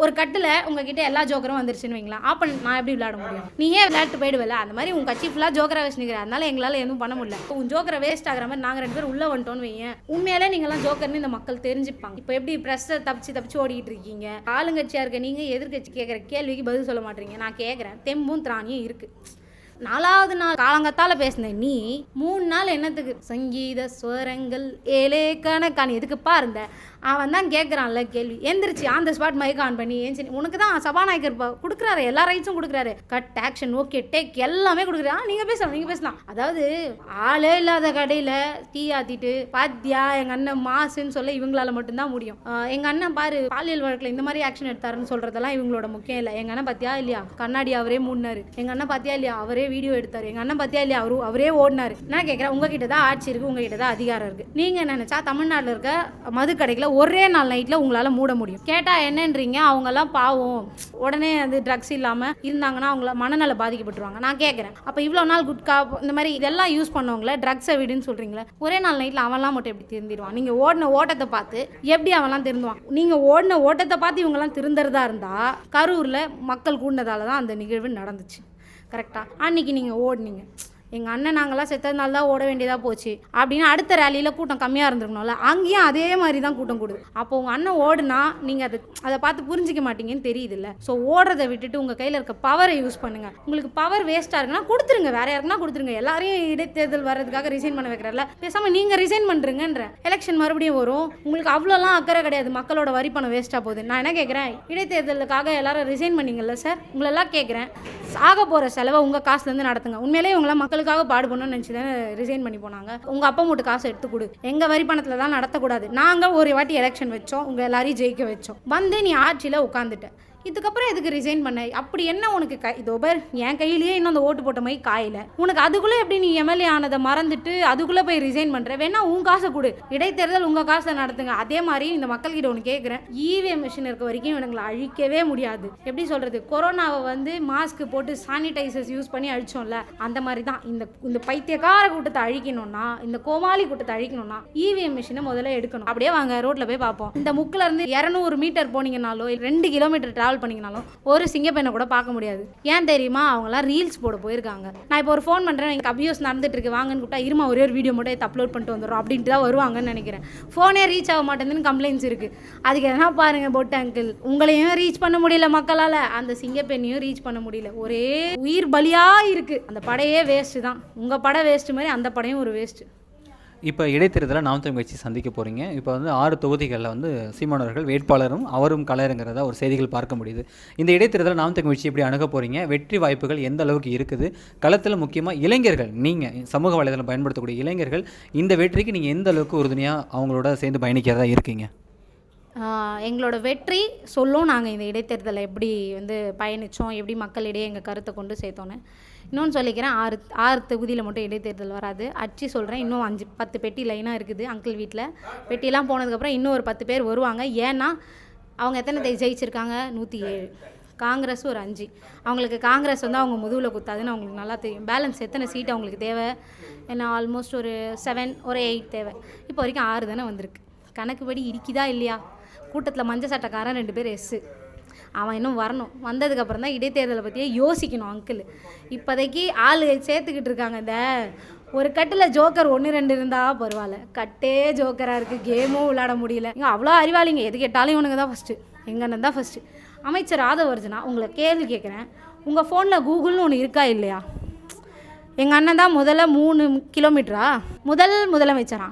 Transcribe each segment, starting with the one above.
ஒரு கட்டில் உங்ககிட்ட எல்லா ஜோக்கரும் வந்துருச்சுன்னு வைங்களா, அப்போ நான் எப்படி விளையாட முடியும்? நீ ஏன் விளையாட்டு போயிடுவல? அந்த மாதிரி உங்கள் கட்சி ஃபுல்லாக ஜோக்கரை வச்சுக்கிறேன், அதனால எங்களால் எதுவும் பண்ண முடியல. உன் ஜோக்கரை வேஸ்ட் ஆகிற மாதிரி நாங்கள் 2 பேர் உள்ளே வந்துட்டோன்னு வையேன், உண்மையாலே நீங்களாம் ஜோக்கர்னு இந்த மக்கள் தெரிஞ்சுப்பாங்க. இப்போ எப்படி ப்ரெஸ்ஸை தப்பிச்சு ஓடிக்கிட்டு இருக்கீங்க? ஆளுங்கட்சியாக இருக்க நீங்கள் எதிர்கட்சி கேட்குற கேள்விக்கு பதில் சொல்ல மாட்டீங்க. நான் கேட்குறேன், தெம்பும் திராணியும் இருக்குது. 4வது நாள் காலங்கத்தால பேசினேன் நீ, 3 நாள் என்னத்துக்கு? சங்கீத ஸ்வரங்கள் ஏலே கணக்கான எதுக்குப்பா இருந்த? அவன் தான் கேட்குறான்ல கேள்வி. எந்திரிச்சு on the spot mike on பண்ணி ஏஞ்சி, உனக்கு தான் சபாநாயகர் கொடுக்குறாரு, எல்லா ரைட்ஸும் கொடுக்குறாரு, கட் ஆக்ஷன் ஓகே டேக் எல்லாமே கொடுக்குறாரு. நீங்கள் பேசலாம். அதாவது ஆளே இல்லாத கடையில் டீ ஆத்திட்டு பாத்தியா எங்கள் அண்ணன் மாசுன்னு சொல்ல இவங்களால மட்டும்தான் முடியும். எங்கள் அண்ணன் பாரு பாலியல் வழக்கில் இந்த மாதிரி ஆக்ஷன் எடுத்தாருன்னு சொல்கிறதெல்லாம் இவங்களோட முக்கியம் இல்லை. எங்கள் அண்ணன் பார்த்தியா இல்லையா கண்ணாடி அவரே மூடினாரு, எங்கள் அண்ணன் பார்த்தியா இல்லையா அவரே வீடியோ எடுத்தாரு, எங்கள் அண்ணன் பார்த்தியா இல்லையா அவரே ஓடினாரு. நான் கேட்குறேன், உங்ககிட்ட தான் ஆட்சி இருக்குது, உங்ககிட்ட தான் அதிகாரம் இருக்குது. நீங்கள் நினச்சா தமிழ்நாட்டில் இருக்க மது கடைகளை ஒரே நாள் நைட்டில் உங்களால் மூட முடியும். கேட்டால் என்னன்றீங்க, அவங்கெல்லாம் பாவம், உடனே அது ட்ரக்ஸ் இல்லாமல் இருந்தாங்கன்னா அவங்கள மனநல பாதிக்கப்பட்டுருவாங்க. நான் கேட்குறேன், அப்போ இவ்வளோ நாள் குட்கா இந்த மாதிரி இதெல்லாம் யூஸ் பண்ணவங்கள ட்ரக்ஸை விடுன்னு சொல்கிறீங்களே, ஒரே நாள் நைட்டில் அவன்லாம் மட்டும் எப்படி திருந்திடுவான்? நீங்கள் ஓடின ஓட்டத்தை பார்த்து எப்படி அவன்லாம் திருந்துவான்? நீங்கள் ஓடின ஓட்டத்தை பார்த்து இவங்கெல்லாம் திருந்துறதா இருந்தால் கரூரில் மக்கள் கூடினதால தான் அந்த நிகழ்வு நடந்துச்சு. கரெக்டாக அன்றைக்கி நீங்கள் ஓடினீங்க, எங்கள் அண்ணன் நாங்களாம் செத்ததுனால தான் ஓட வேண்டியதாக போச்சு அப்படின்னு அடுத்த ரேலியில் கூட்டம் கம்மியாக இருந்திருக்கணும்ல, அங்கேயும் அதே மாதிரி தான் கூட்டம் கூடுது. அப்போ உங்கள் அண்ணன் ஓடுனா நீங்கள் அதை பார்த்து புரிஞ்சிக்க மாட்டீங்கன்னு தெரியுதுல்ல. ஸோ ஓடுறதை விட்டுட்டு உங்கள் கையில் இருக்க பவரை யூஸ் பண்ணுங்கள். உங்களுக்கு பவர் வேஸ்ட்டாக இருக்குன்னா கொடுத்துருங்க, வேற யாருக்குன்னா கொடுத்துருங்க. எல்லாரையும் இடைத்தேர்தல் வர்றதுக்காக ரிசைன் பண்ண வைக்கிறல, பேசாமல் நீங்கள் ரிசைன் பண்ணுறீங்கன்ற. எலெக்ஷன் மறுபடியும் வரும், உங்களுக்கு அவ்வளோலாம் அக்கறை கிடையாது, மக்களோட வரி பணம் வேஸ்ட்டாக போகுது. நான் என்ன கேட்குறேன், இடைத்தேர்தலுக்காக எல்லாரும் ரிசைன் பண்ணிங்கல்ல சார், உங்களெல்லாம் கேட்குறேன், ஆக போகிற செலவை உங்கள் காசுலேருந்து நடத்துங்க. உண்மையிலேயே உங்களாம் மக்களுக்காக பாடுபடணும்னு நினச்சி தானே ரிசைன் பண்ணி போனாங்க. உங்கள் அப்பா மூட்டு காசு எடுத்து கொடு, எங்கள் வரி பணத்தில் தான் நடத்தக்கூடாது. நாங்கள் ஒரு வாட்டி எலெக்ஷன் வச்சோம், உங்கள் எல்லாரையும் ஜெயிக்க வச்சோம், வந்து நீ ஆட்சியில் உட்காந்துட்ட, இதுக்கப்புறம் எதுக்கு ரிசைன் பண்ண? அப்படி என்ன உனக்கு இதோ பேர் என் கையிலேயே இன்னும் அந்த ஓட்டு போட்ட மாதிரி காயில உனக்கு, அதுக்குள்ளே எப்படி நீ எம்எல்ஏ ஆனதை மறந்துட்டு அதுக்குள்ளே போய் ரிசைன் பண்ணுற? வேணா உன் காசை கொடு, இடைத்தேர்தல் உங்கள் காசை நடத்துங்க. அதே மாதிரி இந்த மக்கள்கிட்ட ஒன்று கேட்குறேன், இவிஎம் மிஷின் இருக்க வரைக்கும் இவங்களை அழிக்கவே முடியாது. எப்படி சொல்கிறது, கொரோனாவை வந்து மாஸ்க் போட்டு சானிடைசர்ஸ் யூஸ் பண்ணி அழிச்சோம்ல, அந்த மாதிரி தான் இந்த பைத்தியக்கார கூட்டத்தை அழிக்கணும்னா, இந்த கோமாளி கூட்டத்தை அழிக்கணும்னா இவிஎம் மிஷினை முதல்ல எடுக்கணும். அப்படியே வாங்க ரோட்டில் போய் பார்ப்போம். இந்த முக்கில் இருந்து 200 மீட்டர் போனீங்கனாலோ 2 கிலோமீட்டர் டிராவல் பண்ணிங்கனாலும் ஒரு சிங்கப்பெண்ணை கூட பார்க்க முடியாது. ஏன் தெரியுமா? அவங்களாம் ரீல்ஸ் போட போயிருக்காங்க. நான் இப்போ ஒரு ஃபோன் பண்ணுறேன், எனக்கு அபியூஸ் நடந்துட்டு இருக்கு வாங்கன்னு கூப்பிட்டா, இருமா ஒரே ஒரு வீடியோ மட்டும் அப்லோட் பண்ணிட்டு வந்துடும் அப்படின்ட்டு தான் வருவாங்கன்னு நினைக்கிறேன். ஃபோனே ரீச் ஆக மாட்டேங்குதுன்னு கம்ப்ளைண்ட்ஸ் இருக்குது. அதுக்கு எதனா பாருங்கள் பொட்டு அங்கிள், உங்களையும் ரீச் பண்ண முடியல மக்களால், அந்த சிங்கப்பெண்ணையும் ரீச் பண்ண முடியல, ஒரே உயிர் பலியாக இருக்குது. அந்த படையே வேஸ்ட்டு தான். உங்கள் படை வேஸ்ட்டு மாதிரி அந்த படையும் ஒரு வேஸ்ட்டு. இப்போ இடைத்தேர்தலில் நாம் தமிழ் கட்சி சந்திக்க போகிறீங்க. இப்போ வந்து 6 தொகுதிகளில் வந்து சீமானவர்கள் வேட்பாளரும் அவரும் கலருங்கிறத ஒரு செய்திகள் பார்க்க முடியுது. இந்த இடைத்தேர்தலில் நாம் தமிழ் கட்சி எப்படி அணுக போகிறீங்க? வெற்றி வாய்ப்புகள் எந்த அளவுக்கு இருக்குது? களத்தில் முக்கியமாக இளைஞர்கள், நீங்கள் சமூக வலைதளம் பயன்படுத்தக்கூடிய இளைஞர்கள், இந்த வெற்றிக்கு நீங்கள் எந்த அளவுக்கு உறுதுணையாக அவங்களோட சேர்ந்து பயணிக்கிறதா இருக்கீங்க? எங்களோட வெற்றி சொல்லும் நாங்கள் இந்த இடைத்தேர்தலை எப்படி வந்து பயணித்தோம், எப்படி மக்களிடையே எங்கள் கருத்தை கொண்டு சேர்த்தோன்னு. இன்னொன்று சொல்லிக்கிறேன், 6 தொகுதியில் மட்டும் இடைத்தேர்தல் வராது, அச்சு சொல்கிறேன். இன்னும் 10 பெட்டி லைனாக இருக்குது அங்கிள் வீட்டில். பெட்டிலாம் போனதுக்கப்புறம் இன்னும் ஒரு 10 பேர் வருவாங்க. ஏன்னா அவங்க எத்தனை ஜெயிச்சிருக்காங்க? 107. காங்கிரஸ் ஒரு 5. அவங்களுக்கு காங்கிரஸ் வந்து அவங்க முதுகில் குத்தாதுன்னு அவங்களுக்கு நல்லா தெரியும். பேலன்ஸ் எத்தனை சீட் அவங்களுக்கு தேவை? ஏன்னா ஆல்மோஸ்ட் ஒரு 7 ஒரு 8 தேவை. இப்போ வரைக்கும் 6 தானே வந்திருக்கு. கணக்குப்படி இருக்குதா இல்லையா? கூட்டத்தில் மஞ்சள் சட்டக்காரன் 2 பேர் எஸ்ஸு, அவன் இன்னும் வரணும். வந்ததுக்கப்புறம் தான் இடைத்தேர்தலை பற்றியே யோசிக்கணும் அங்கிள். இப்போதைக்கு ஆள் சேர்த்துக்கிட்டு இருக்காங்க. இந்த ஒரு கட்டில் ஜோக்கர் 1-2 இருந்தால் பரவாயில்ல, கட்டே ஜோக்கராக இருக்குது, கேமும் விளையாட முடியல. இங்கே அவ்வளோ அறிவாளிங்க, எது கேட்டாலும் இவனுங்க தான் ஃபஸ்ட்டு, எங்கள் அண்ணன் தான் ஃபஸ்ட்டு. அமைச்சர் ஆதவர்ஜனா, உங்களை கேள்வி கேட்குறேன், உங்கள் ஃபோனில் கூகுள்னு ஒன்று இருக்கா இல்லையா? எங்கள் அண்ணன் தான் முதல்ல 3 கிலோமீட்டரா முதலமைச்சரா?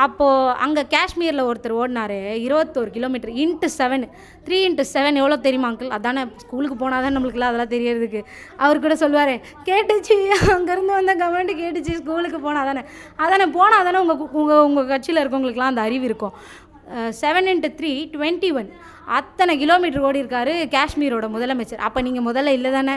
அப்போது அங்கே காஷ்மீரில் ஒருத்தர் ஓடினார் 21 கிலோமீட்டர் ×7. 3×7 எவ்வளோ தெரியுமா அங்கிள்? அதானே ஸ்கூலுக்கு போனால் தான் நம்மளுக்குலாம் அதெல்லாம் தெரியறதுக்கு. அவர் கூட சொல்லுவார், கேட்டுச்சு அங்கேருந்து வந்த கமெண்ட் கேட்டுச்சு, ஸ்கூலுக்கு போனால் அதானே போனால் தானே உங்கள் கட்சியில் இருக்கவங்களுக்குலாம் அந்த அறிவு இருக்கும். 7×3 21. அத்தனை கிலோமீட்டர் ஓடி இருக்காரு காஷ்மீரோட முதலமைச்சர். அப்போ நீங்கள் முதல்ல இல்லை தானே?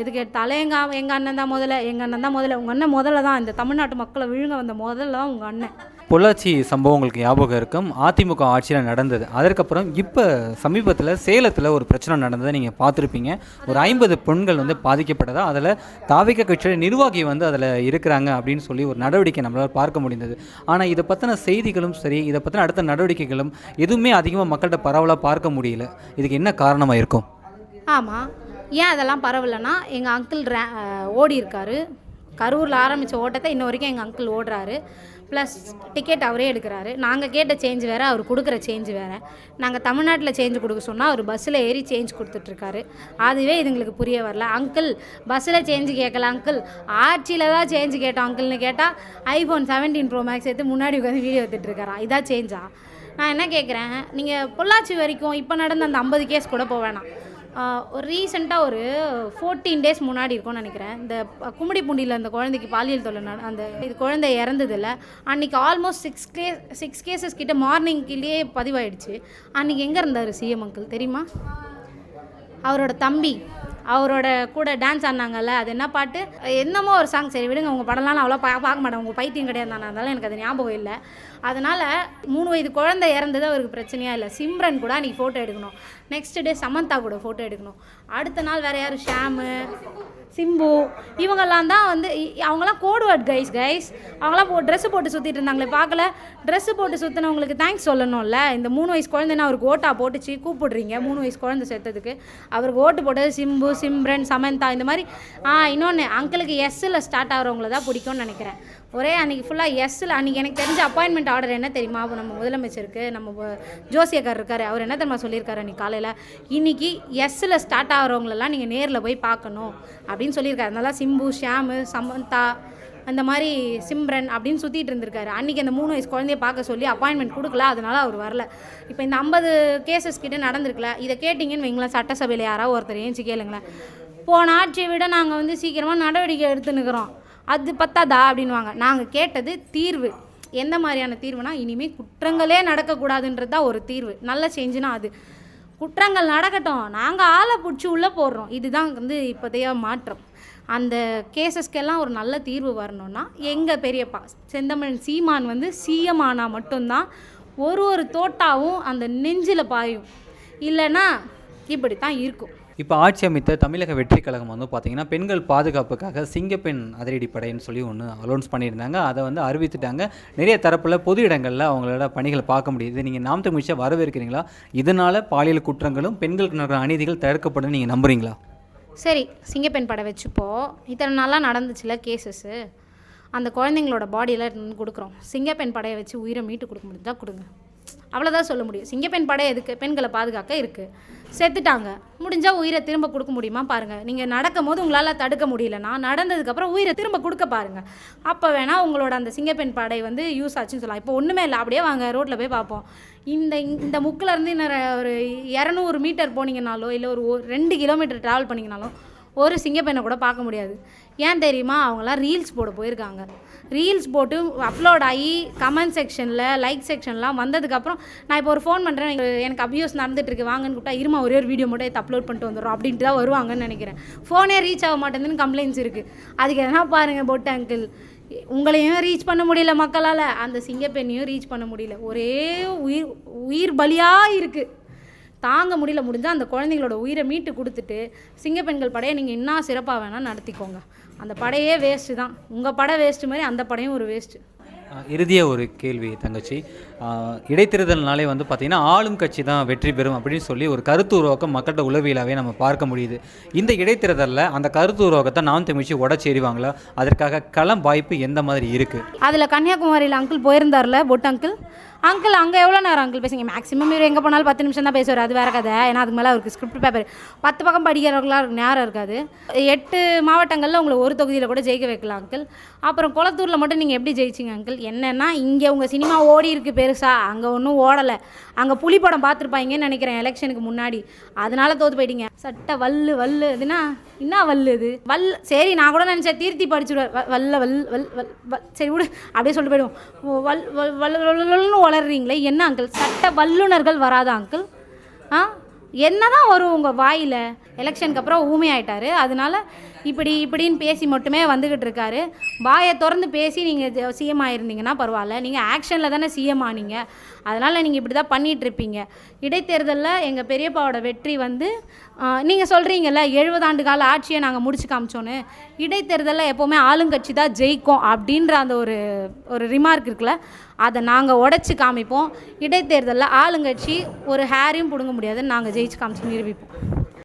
எதுக்கு எடுத்தாலும் எங்கள் அண்ணன் தான் முதல்ல, உங்கள் அண்ணன் முதல்ல தான் இந்த தமிழ்நாட்டு மக்களை விழுங்க வந்த முதல்ல தான் உங்கள் அண்ணன். பொள்ளாச்சி சம்பவம் உங்களுக்கு ஞாபகம் இருக்கும். அதிமுக ஆட்சியில் நடந்தது. அதற்கப்புறம் இப்போ சமீபத்தில் சேலத்தில் ஒரு பிரச்சனை நடந்ததை நீங்கள் பார்த்துருப்பீங்க. ஒரு 50 பெண்கள் வந்து பாதிக்கப்பட்டதா, அதில் தாவிக கட்சியோட நிர்வாகி வந்து அதில் இருக்கிறாங்க அப்படின்னு சொல்லி ஒரு நடவடிக்கை நம்மளால் பார்க்க முடிந்தது. ஆனால் இதை பற்றின செய்திகளும் சரி, இதை பற்றின அடுத்த நடவடிக்கைகளும் எதுவுமே அதிகமாக மக்கள்கிட்ட பரவலாக பார்க்க முடியல. இதுக்கு என்ன காரணமாக இருக்கும்? ஆமாம், ஏன் அதெல்லாம் பரவலைன்னா எங்கள் அங்கிள் ஓடி இருக்காரு. கரூரில் ஆரம்பித்த ஓட்டத்தை இன்ன வரைக்கும் எங்கள் அங்கிள் ஓடுறாரு. ப்ளஸ் டிக்கெட் அவரே எடுக்கிறாரு. நாங்கள் கேட்ட சேஞ்ச் வேறு, அவர் கொடுக்குற சேஞ்ச் வேறு. நாங்கள் தமிழ்நாட்டில் சேஞ்ச் கொடுக்க சொன்னால் அவர் பஸ்ஸில் ஏறி சேஞ்ச் கொடுத்துட்ருக்காரு. அதுவே இதுங்களுக்கு புரிய வரல. அங்கிள் பஸ்ஸில் சேஞ்சு கேட்கல அங்கிள், ஆட்சியில் தான் சேஞ்சு கேட்டோம் அங்கிள்னு கேட்டால் iPhone 17 Pro Max எடுத்து முன்னாடி உட்காந்து வீடியோ எடுத்துகிட்ருக்காரான். இதான் சேஞ்சா? நான் என்ன கேட்குறேன், நீங்கள் பொள்ளாச்சி வரைக்கும் இப்போ நடந்த அந்த 50 கேஸ் கூட போக வேணாம். ஒரு ரீசெண்டாக ஒரு 14 days முன்னாடி இருக்கும்னு நினைக்கிறேன், இந்த கும்மிடிப்பூண்டியில் அந்த குழந்தைக்கு பாலியல் தொல்லை அந்த இது குழந்தை இறந்ததில்ல. அன்றைக்கி ஆல்மோஸ்ட் 6 கேசஸ் கிட்ட மார்னிங்லேயே பதிவாயிடுச்சு. அன்றைக்கி எங்கே இருந்தார் சிஎம் அங்கிள் தெரியுமா? அவரோட தம்பி அவரோட கூட டான்ஸ் ஆடினாங்கல்ல, அது என்ன பாட்டு, என்னமோ ஒரு சாங். சரி விடுங்க, உங்கள் படம்லாம் நான் அவ்வளோ பார்க்க மாட்டேன், உங்கள் பைத்தியம் கிடையாது தானே, அதனால எனக்கு அது ஞாபகம் இல்லை. அதனால் 3 வயது குழந்தை இறந்தது அவருக்கு பிரச்சனையாக இல்லை. சிம்ரன் கூட அன்றைக்கி ஃபோட்டோ எடுக்கணும். நெக்ஸ்ட் டே சமந்தா கூட ஃபோட்டோ எடுக்கணும். அடுத்த நாள் வேறு யார், ஷாமு, சிம்பு, இவங்கெல்லாம் தான் வந்து அவங்களாம் கோட்வேர்ட் கைஸ். அவங்களாம் ட்ரெஸ்ஸு போட்டு சுற்றிட்டு இருந்தாங்களே, பார்க்கல? ட்ரெஸ்ஸு போட்டு சுற்றினவங்களுக்கு தேங்க்ஸ் சொல்லணும்ல. இந்த 3 வயசு குழந்தைன்னா அவருக்கு ஓட்டா போட்டுச்சு கூப்பிடுறீங்க. 3 வயசு குழந்தை சேர்த்ததுக்கு அவருக்கு ஓட்டு போட்டது சிம்பு, சிம்ரன், சமந்தா, இந்த மாதிரி. இன்னொன்று, அங்கிளுக்கு எஸ்ஸில் ஸ்டார்ட் ஆகிறவங்கள தான் பிடிக்கும்னு நினைக்கிறேன். ஒரே அன்றைக்கி ஃபுல்லாக எஸ்ஸில். அன்றைக்கி எனக்கு தெரிஞ்ச அப்பாயின்மெண்ட் ஆர்டர் என்ன தெரியுமா? நம்ம முதலமைச்சருக்கு நம்ம ஜோசியக்கார் இருக்கார், அவர் என்ன தெரியுமா சொல்லியிருக்காரு அன்றைக்கி காலையில், இன்றைக்கி எஸ்ஸில் ஸ்டார்ட் ஆகிறவங்களெல்லாம் நீங்கள் நேரில் போய் பார்க்கணும் அப்படின்னு சொல்லியிருக்காரு. அதனால சிம்பு, ஷியாமு, சமந்தா, அந்த மாதிரி சிம்ரன் அப்படின்னு சுற்றிட்டு இருந்திருக்காரு. அன்றைக்கி அந்த 3 வயசு குழந்தைய பார்க்க சொல்லி அப்பாயின்மெண்ட் கொடுக்கல, அதனால் அவர் வரல. இப்போ இந்த 50 கேசஸ் கிட்டே நடந்திருக்கல. இதை கேட்டிங்கன்னு வைங்களேன், சட்டசபையில் யாராவது ஒருத்தர் ஏஞ்சி கேளுங்களேன், போன ஆட்சியை விட நாங்கள் வந்து சீக்கிரமாக நடவடிக்கை எடுத்துன்னுக்கிறோம், அது பத்தாதா அப்படின்வாங்க. நாங்கள் கேட்டது தீர்வு. எந்த மாதிரியான தீர்வுனா, இனிமேல் குற்றங்களே நடக்கக்கூடாதுன்றது தான் ஒரு தீர்வு. நல்ல சேஞ்சுனா அது. குற்றங்கள் நடக்கட்டும், நாங்கள் ஆளை பிடிச்சி உள்ளே போடுறோம், இதுதான் வந்து இப்போதைய மாற்றம். அந்த கேசஸ்க்கெல்லாம் ஒரு நல்ல தீர்வு வரணும்னா எங்கள் பெரியப்பா செந்தமிழன் சீமான் வந்து சிஎம் ஆனால் மட்டும்தான் ஒரு தோட்டாவும் அந்த நெஞ்சில் பாயும். இல்லைன்னா இப்படி தான் இருக்கும். இப்போ ஆட்சி அமைத்த தமிழக வெற்றி கழகம் வந்து பார்த்திங்கன்னா, பெண்கள் பாதுகாப்புக்காக சிங்கப்பெண் அதிரடிப்படைன்னு சொல்லி ஒன்று அலௌன்ஸ் பண்ணியிருந்தாங்க. அதை வந்து அறிவித்துட்டாங்க. நிறைய தரப்பில் பொது இடங்களில் அவங்களோட பணிகளை பார்க்க முடியுது. நீங்கள் நாம் தமிழ் கட்சியை வரவேற்கிறீங்களா? இதனால் பாலியல் குற்றங்களும் பெண்களுக்கு நடக்கிற அநீதிகள் தடுக்கப்படும் நீங்கள் நம்புறீங்களா? சரி, சிங்கப்பெண் படம் வச்சுப்போ, இத்தனை நாளாக நடந்துச்சுல கேசஸ்ஸு, அந்த குழந்தைங்களோட பாடியெல்லாம் கொடுக்குறோம். சிங்கப்பெண் படையை வச்சு உயிரை மீட்டு கொடுக்க முடியுதா கொடுங்க, அவ்வளோதான் சொல்ல முடியும். சிங்கப்பெண் படை எதுக்கு? பெண்களை பாதுகாக்க இருக்குது. செத்துட்டாங்க, முடிஞ்சால் உயிரை திரும்ப கொடுக்க முடியுமா பாருங்கள். நீங்கள் நடக்கும் போது உங்களால் தடுக்க முடியலன்னா, நடந்ததுக்கப்புறம் உயிரை திரும்ப கொடுக்க பாருங்கள். அப்போ வேணால் உங்களோட அந்த சிங்கப்பெண் படை வந்து யூஸ் ஆச்சுன்னு சொல்லலாம். இப்போ ஒன்றுமே இல்லை, அப்படியே வாங்க ரோட்டில் போய் பார்ப்போம். இந்த முக்கிலேருந்து இன்னும் ஒரு 200 மீட்டர் போனீங்கனாலோ, இல்லை ஒரு 2 கிலோமீட்டர் ட்ராவல் பண்ணிங்கனாலும் ஒரு சிங்கப்பெண்ணை கூட பார்க்க முடியாது. ஏன் தெரியுமா? அவங்களாம் ரீல்ஸ் போட போயிருக்காங்க. ரீல்ஸ் போட்டு அப்லோட் ஆகி கமெண்ட் செக்ஷனில், லைக் செக்ஷன்லாம் வந்ததுக்கப்புறம், நான் இப்போ ஒரு ஃபோன் பண்ணுறேன், எனக்கு அபியூஸ் நடந்துகிட்ருக்கு வாங்கன்னு கூப்பிட்டா, இருமா ஒரே ஒரு வீடியோ மட்டும் எடுத்து அப்லோட் பண்ணிட்டு வந்துடும் அப்படின்ட்டு தான் வருவாங்கன்னு நினைக்கிறேன். ஃபோனே ரீச் ஆக மாட்டேங்குதுன்னு கம்ப்ளைண்ட்ஸ் இருக்குது. அதுக்கு எதனா பாருங்கள் பொட்டு அங்கிள், உங்களையும் ரீச் பண்ண முடியல மக்களால், அந்த சிங்கப்பெண்ணையும் ரீச் பண்ண முடியல. ஒரே உயிர் பலியாக இருக்குது, தாங்க முடியல. முடிஞ்சால் அந்த குழந்தைங்களோட உயிரை மீட்டு கொடுத்துட்டு சிங்கப்பெண்கள் படையை நீங்கள் இன்னும் சிறப்பாக வேணால் நடத்திக்கோங்க. அந்த படையே வேஸ்ட்டு தான். உங்கள் படை வேஸ்ட்டு மாதிரி அந்த படையும் ஒரு வேஸ்ட்டு. இறுதியாக ஒரு கேள்வி தங்கச்சி, இடைத்தேர்தல்னாலே வந்து பார்த்திங்கன்னா ஆளும் கட்சி தான் வெற்றி பெறும் அப்படின்னு சொல்லி ஒரு கருத்து உருவாக்கம் மக்கள்கிட்ட உளவியலாகவே நம்ம பார்க்க முடியுது. இந்த இடைத்தேர்தலில் அந்த கருத்து உருவாக்கத்தை நாம் தமிழ்ச்சி உடச்சேரிவாங்களா? அதற்காக களம் வாய்ப்பு எந்த மாதிரி இருக்குது? அதில் கன்னியாகுமரியில் அங்கிள் போயிருந்தார்ல பொட்டு அங்கிள் அங்கே எவ்வளோ நேரம் அங்கிள் பேசுங்க? மேக்ஸிமம் இவர் எங்கே போனாலும் 10 நிமிஷம் தான் பேசுவார், அது வேறு கதை. ஏன்னா அதுக்கு மேலே அவருக்கு ஸ்கிரிப்ட் பேப்பர் 10 பக்கம் படிக்கிறவர்களாக நேரம் இருக்காது. 8 மாவட்டங்களில் உங்களை ஒரு தொகுதியில் கூட ஜெயிக்க வைக்கலாம் அங்கிள். அப்புறம் குளத்தூரில் மட்டும் நீங்கள் எப்படி ஜெயிச்சிங்க அங்கிள்? என்னென்னா இங்கே உங்கள் சினிமா ஓடி இருக்குது பெருசாக, அங்கே ஒன்றும் ஓடலை. அங்கே புலி படம் பார்த்துருப்பாங்கன்னு நினைக்கிறேன் எலெக்ஷனுக்கு முன்னாடி, அதனால தோற்று போயிட்டீங்க. சட்டை வல்லு அதுனா என்ன வல்லு இது? சரி, நான் கூட நினச்சேன் தீர்த்தி படிச்சுடுவார். சரி விடு, அப்படியே சொல்லிட்டு போயிடுவோம். வளர்றீங்களே என்ன அங்கிள்? சட்ட வல்லுநர்கள் வராதா அங்கிள்? என்னதான் வரும் உங்கள் வாயில்? எலெக்ஷனுக்கு அப்புறம் ஊமையாயிட்டாரு. அதனால இப்படின்னு பேசி மட்டுமே வந்துக்கிட்டு இருக்காரு. வாயை திறந்து பேசி நீங்கள் சிஎம் ஆயிருந்தீங்கன்னா பரவாயில்ல, நீங்கள் ஆக்ஷனில் தானே சிஎம் ஆனீங்க. அதனால் நீங்கள் இப்படி தான் பண்ணிகிட்ருப்பீங்க. இடைத்தேர்தலில் எங்கள் பெரியப்பாவோட வெற்றி வந்து நீங்கள் சொல்கிறீங்கல்ல 70 ஆண்டு கால ஆட்சியை நாங்கள் முடிச்சு காமிச்சோன்னு, இடைத்தேர்தலில் எப்போவுமே ஆளுங்கட்சி தான் ஜெயிக்கும் அப்படின்ற அந்த ஒரு ரிமார்க் இருக்குல்ல, அதை நாங்கள் உடச்சி காமிப்போம். இடைத்தேர்தலில் ஆளுங்கட்சி ஒரு ஹேரையும் பிடுங்க முடியாதுன்னு நாங்கள் ஜெயிச்சு காமிச்சு நிரூபிப்போம்.